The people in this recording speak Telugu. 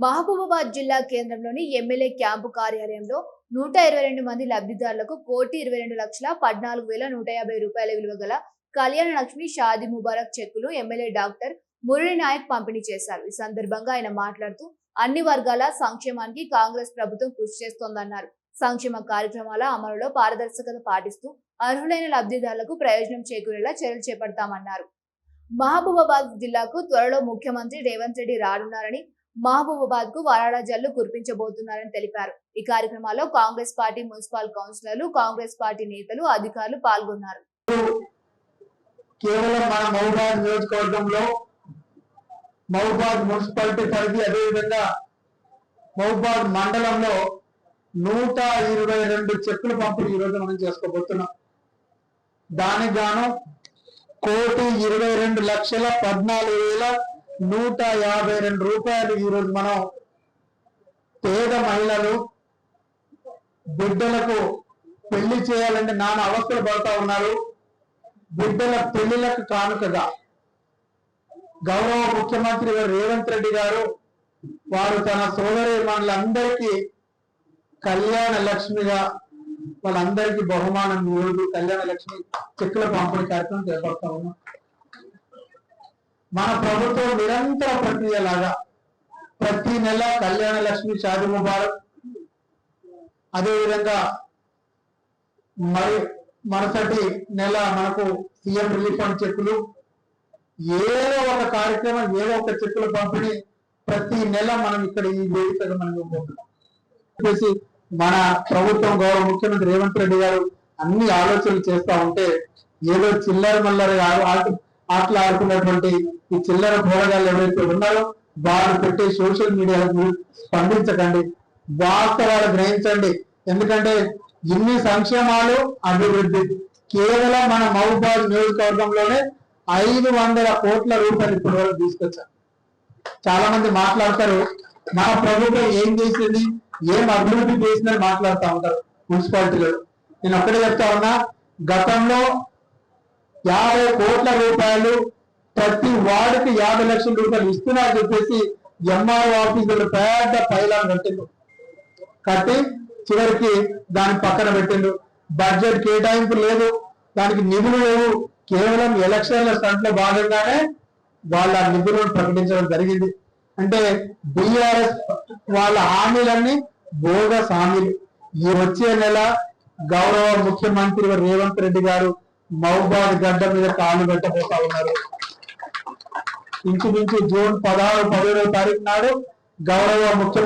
మహబూబాబాద్ జిల్లా కేంద్రంలోని ఎమ్మెల్యే క్యాంపు కార్యాలయంలో 122 మంది లబ్ధిదారులకు 1,22,14,150 రూపాయల విలువ గల కళ్యాణ లక్ష్మి షాదీ ముబారక్ చెక్కులు ఎమ్మెల్యే డాక్టర్ మురళి నాయక్ పంపిణీ చేశారు. ఈ సందర్భంగా ఆయన మాట్లాడుతూ అన్ని వర్గాల సంక్షేమానికి కాంగ్రెస్ ప్రభుత్వం కృషి చేస్తోందన్నారు. సంక్షేమ కార్యక్రమాల అమలులో పారదర్శకత పాటిస్తూ అర్హులైన లబ్ధిదారులకు ప్రయోజనం చేకూరేలా చర్యలు చేపడతామన్నారు. మహబూబాబాద్ జిల్లాకు త్వరలో ముఖ్యమంత్రి రేవంత్ రెడ్డి రానున్నారని, మహబూబాబాద్ కు వరాల జల్లు కురిపించబోతున్నారని తెలిపారు. ఈ కార్యక్రమాల్లో కాంగ్రెస్ పార్టీ మున్సిపల్ కౌన్సిలర్లు, కాంగ్రెస్ పార్టీ నేతలు, అధికారులు పాల్గొన్నారు. కేవలం మన మహబూబాబాద్ నియోజకవర్గంలో మహబూబాబాద్ మున్సిపాలిటీ పరిధి, అదేవిధంగా మహబూబాబాద్ మండలంలో 122 చెక్కులు పంపిణీ ఈ రోజు మనం చేసుకోబోతున్నాం. దానికి గాను 1,22,14,152 రూపాయలు ఈ రోజు మనం పేద మహిళలు బిడ్డలకు పెళ్లి చేయాలంటే నాన్న అవస్థలు పడుతూ ఉన్నారు. బిడ్డల పెళ్లిలకు కానుకగా గౌరవ ముఖ్యమంత్రి రేవంత్ రెడ్డి గారు వారు తన సోదరి మనులందరికీ కళ్యాణ లక్ష్మిగా వాళ్ళందరికీ బహుమానం ఈరోజు కళ్యాణ లక్ష్మి చెక్కుల పంపిణీ కార్యక్రమం చేపడతా ఉన్నాం. మన ప్రభుత్వం నిరంతర ప్రక్రియలాగా ప్రతి నెల కళ్యాణ లక్ష్మి షాదీ ముబారక్, అదేవిధంగా మరుసటి నెల మనకు సీఎం రిలీఫ్ ఫండ్ చెక్కులు, ఏదో ఒక కార్యక్రమం, ఏదో ఒక చెక్కుల పంపిణీ ప్రతి నెల మనం ఇక్కడ ఈ వేదికగా మనం చెప్పేసి మన ప్రభుత్వం గౌరవ ముఖ్యమంత్రి రేవంత్ రెడ్డి గారు అన్ని ఆలోచనలు చేస్తా ఉంటే ఏదో చిల్లర మల్లర ఆటలు ఆడుకున్నటువంటి ఈ చిల్లర పోరగాళ్ళు ఎవరైతే ఉన్నారో వాళ్ళు పెట్టే సోషల్ మీడియాకు స్పందించకండి, వాస్తవాలు గ్రహించండి. ఎందుకంటే ఇన్ని సంక్షేమాలు, అభివృద్ధి కేవలం మన మహబూబాబాద్ నియోజకవర్గంలోనే 500 కోట్ల రూపాయలు ఇప్పటి వరకు తీసుకొచ్చారు. చాలా మంది మాట్లాడతారు మన ప్రభుత్వం ఏం చేసింది, ఏం అభివృద్ధి చేసిందని మాట్లాడుతూ ఉంటారు మున్సిపాలిటీలో. నేను ఒక్కడే చెప్తా ఉన్నా, గతంలో 50 కోట్ల రూపాయలు ప్రతి వార్డుకి 50 లక్షల రూపాయలు ఇస్తున్నా చెప్పేసి ఎంఆర్ఓ ఆఫీసులు పెద్ద పైలాలు కట్టి చివరికి దాన్ని పక్కన పెట్టిండు. బడ్జెట్ కేటాయింపు లేదు, దానికి నిధులు లేవు. కేవలం ఎలక్షన్ల స్టంట్ లో భాగంగానే వాళ్ళ నిధులను ప్రకటించడం జరిగింది. అంటే బీఆర్ఎస్ వాళ్ళ హామీలన్నీ బోగస్ హామీలు. ఈ వచ్చే నెల గౌరవ ముఖ్యమంత్రి రేవంత్ రెడ్డి గారు మహబూబాబాద్ గడ్డ మీద కాలు పెట్టబోతా ఉన్నారు. ఇంచుమించు జూన్ 16, 17వ తారీఖు నాడు గౌరవ ముఖ్యమంత్రి